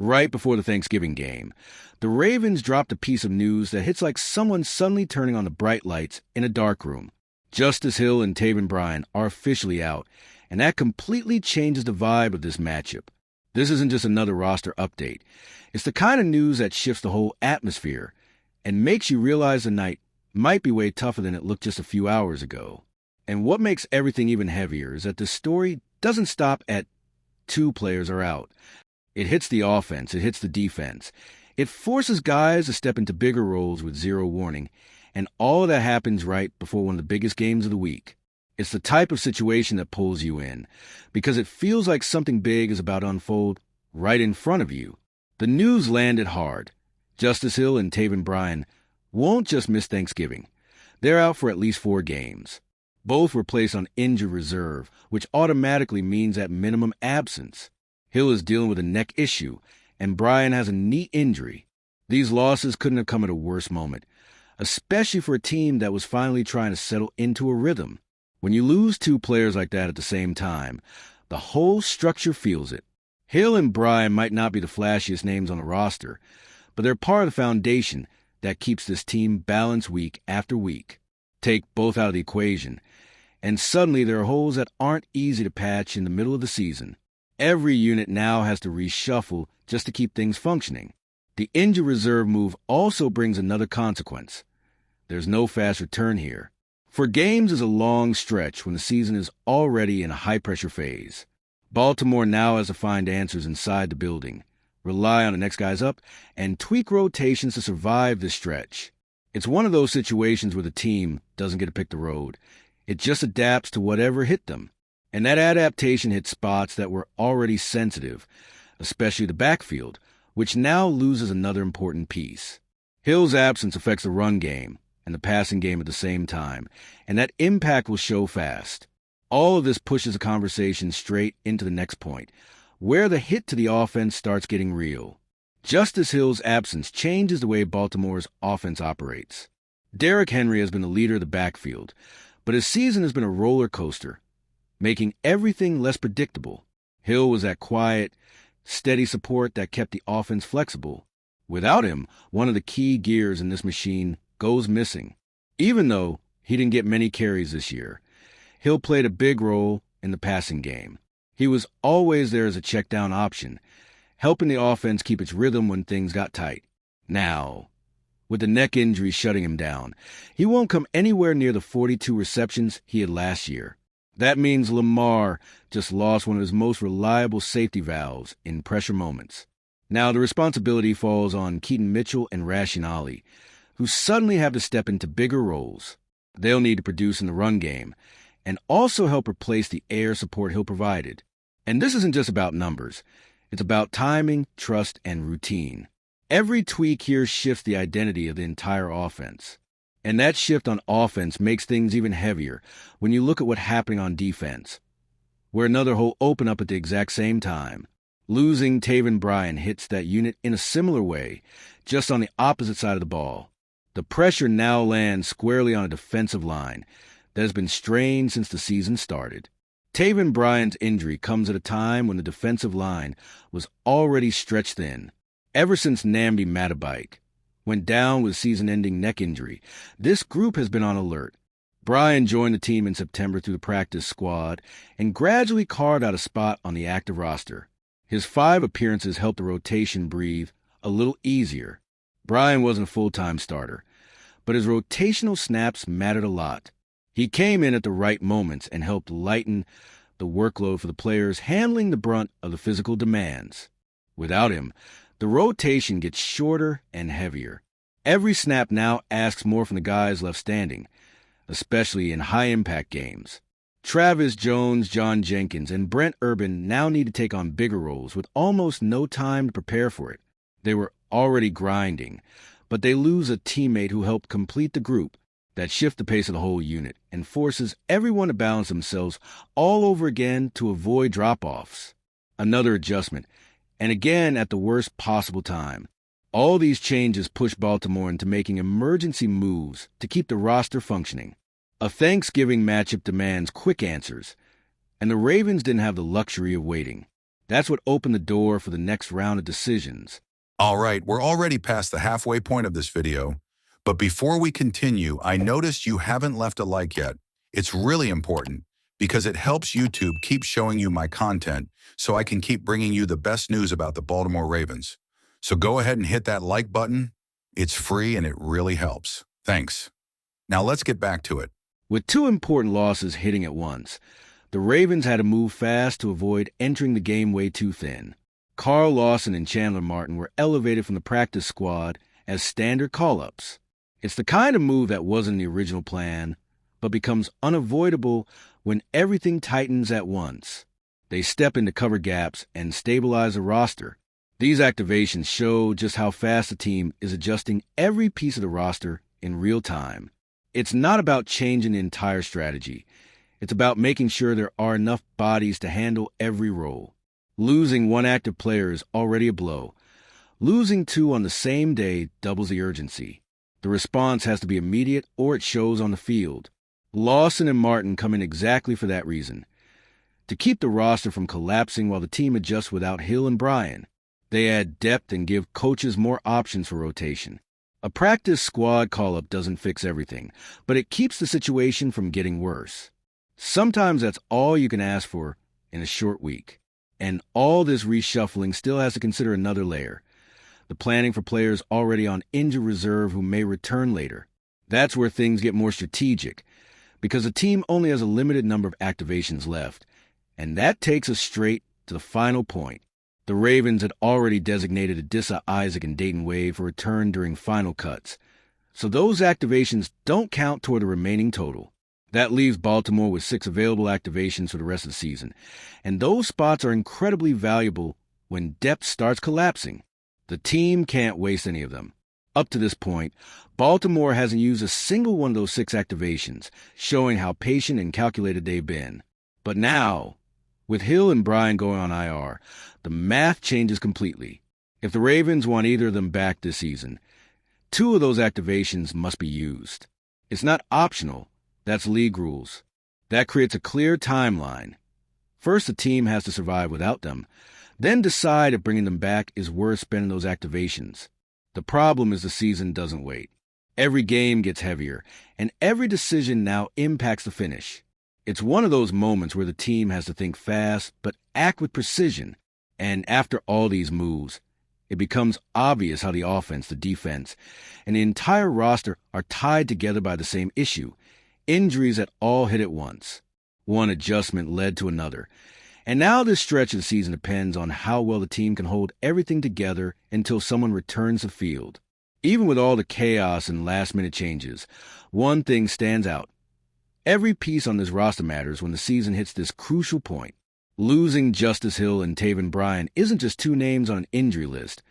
Right before the Thanksgiving game, the Ravens dropped a piece of news that hits like someone suddenly turning on the bright lights in a dark room. Justice Hill and Taven Bryan are officially out, and that completely changes the vibe of this matchup. This isn't just another roster update. It's the kind of news that shifts the whole atmosphere and makes you realize the night might be way tougher than it looked just a few hours ago. And what makes everything even heavier is that the story doesn't stop at 2 players are out. It hits the offense, it hits the defense. It forces guys to step into bigger roles with zero warning, and all of that happens right before one of the biggest games of the week. It's the type of situation that pulls you in, because it feels like something big is about to unfold right in front of you. The news landed hard. Justice Hill and Taven Bryan won't just miss Thanksgiving. They're out for at least 4 games. Both were placed on injured reserve, which automatically means at minimum absence. Hill is dealing with a neck issue, and Bryan has a knee injury. These losses couldn't have come at a worse moment, especially for a team that was finally trying to settle into a rhythm. When you lose 2 players like that at the same time, the whole structure feels it. Hill and Bryan might not be the flashiest names on the roster, but they're part of the foundation that keeps this team balanced week after week. Take both out of the equation, and suddenly there are holes that aren't easy to patch in the middle of the season. Every unit now has to reshuffle just to keep things functioning. The injured reserve move also brings another consequence. There's no fast return here. For games is a long stretch when the season is already in a high-pressure phase. Baltimore now has to find answers inside the building, rely on the next guys up, and tweak rotations to survive this stretch. It's one of those situations where the team doesn't get to pick the road. It just adapts to whatever hit them. And that adaptation hit spots that were already sensitive, especially the backfield, which now loses another important piece. Hill's absence affects the run game and the passing game at the same time, and that impact will show fast. All of this pushes the conversation straight into the next point, where the hit to the offense starts getting real. Justice Hill's absence changes the way Baltimore's offense operates. Derrick Henry has been the leader of the backfield, but his season has been a roller coaster, making everything less predictable. Hill was that quiet, steady support that kept the offense flexible. Without him, one of the key gears in this machine goes missing. Even though he didn't get many carries this year, Hill played a big role in the passing game. He was always there as a check-down option, helping the offense keep its rhythm when things got tight. Now, with the neck injury shutting him down, he won't come anywhere near the 42 receptions he had last year. That means Lamar just lost one of his most reliable safety valves in pressure moments. Now the responsibility falls on Keaton Mitchell and Rashin Ali, who suddenly have to step into bigger roles. They'll need to produce in the run game and also help replace the air support Hill provided. And this isn't just about numbers. It's about timing, trust, and routine. Every tweak here shifts the identity of the entire offense. And that shift on offense makes things even heavier when you look at what's happening on defense, where another hole opened up at the exact same time. Losing Taven Bryan hits that unit in a similar way, just on the opposite side of the ball. The pressure now lands squarely on a defensive line that has been strained since the season started. Taven Bryan's injury comes at a time when the defensive line was already stretched thin. Ever since Nnamdi Matabike went down with season-ending neck injury, this group has been on alert. Bryan joined the team in September through the practice squad and gradually carved out a spot on the active roster. His 5 appearances helped the rotation breathe a little easier. Bryan wasn't a full-time starter, but his rotational snaps mattered a lot. He came in at the right moments and helped lighten the workload for the players handling the brunt of the physical demands. Without him, the rotation gets shorter and heavier. Every snap now asks more from the guys left standing, especially in high-impact games. Travis Jones, John Jenkins, and Brent Urban now need to take on bigger roles with almost no time to prepare for it. They were already grinding, but they lose a teammate who helped complete the group. That shifts the pace of the whole unit and forces everyone to balance themselves all over again to avoid drop-offs. Another adjustment, and again at the worst possible time. All these changes push Baltimore into making emergency moves to keep the roster functioning. A Thanksgiving matchup demands quick answers, and the Ravens didn't have the luxury of waiting. That's what opened the door for the next round of decisions. All right, we're already past the halfway point of this video, but before we continue, I noticed you haven't left a like yet. It's really important because it helps YouTube keep showing you my content so I can keep bringing you the best news about the Baltimore Ravens. So go ahead and hit that like button. It's free and it really helps. Thanks. Now let's get back to it. With two important losses hitting at once, the Ravens had to move fast to avoid entering the game way too thin. Carl Lawson and Chandler Martin were elevated from the practice squad as standard call-ups. It's the kind of move that wasn't the original plan, but becomes unavoidable when everything tightens at once. They step into cover gaps and stabilize the roster. These activations show just how fast the team is adjusting every piece of the roster in real time. It's not about changing the entire strategy. It's about making sure there are enough bodies to handle every role. Losing one active player is already a blow. Losing two on the same day doubles the urgency. The response has to be immediate or it shows on the field. Lawson and Martin come in exactly for that reason. To keep the roster from collapsing while the team adjusts without Hill and Bryan. They add depth and give coaches more options for rotation. A practice squad call-up doesn't fix everything, but it keeps the situation from getting worse. Sometimes that's all you can ask for in a short week. And all this reshuffling still has to consider another layer. The planning for players already on injured reserve who may return later. That's where things get more strategic, because the team only has a limited number of activations left. And that takes us straight to the final point. The Ravens had already designated Adissa Isaac and Dayton Wade for return during final cuts. So those activations don't count toward the remaining total. That leaves Baltimore with 6 available activations for the rest of the season. And those spots are incredibly valuable when depth starts collapsing. The team can't waste any of them. Up to this point, Baltimore hasn't used a single one of those 6 activations, showing how patient and calculated they've been. But now, with Hill and Bryan going on IR, the math changes completely. If the Ravens want either of them back this season, 2 of those activations must be used. It's not optional. That's league rules. That creates a clear timeline. First, the team has to survive without them, then decide if bringing them back is worth spending those activations. The problem is the season doesn't wait. Every game gets heavier, and every decision now impacts the finish. It's one of those moments where the team has to think fast, but act with precision. And after all these moves, it becomes obvious how the offense, the defense, and the entire roster are tied together by the same issue. Injuries that all hit at once. One adjustment led to another. And now this stretch of the season depends on how well the team can hold everything together until someone returns the field. Even with all the chaos and last-minute changes, one thing stands out. Every piece on this roster matters when the season hits this crucial point. Losing Justice Hill and Taven Bryan isn't just 2 names on an injury list.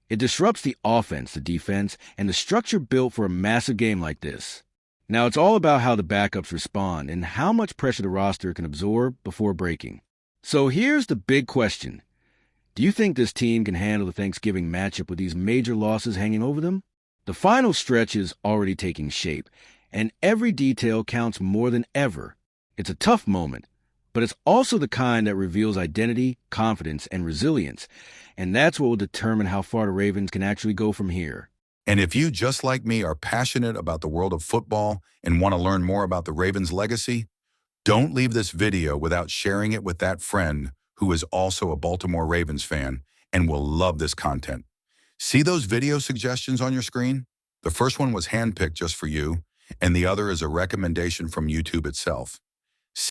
It disrupts the offense, the defense, and the structure built for a massive game like this. Now, it's all about how the backups respond and how much pressure the roster can absorb before breaking. So here's the big question. Do you think this team can handle the Thanksgiving matchup with these major losses hanging over them? The final stretch is already taking shape, and every detail counts more than ever. It's a tough moment, but it's also the kind that reveals identity, confidence, and resilience, and that's what will determine how far the Ravens can actually go from here. And if you, just like me, are passionate about the world of football and want to learn more about the Ravens' legacy, don't leave this video without sharing it with that friend who is also a Baltimore Ravens fan and will love this content. See those video suggestions on your screen? The first one was handpicked just for you, and the other is a recommendation from YouTube itself.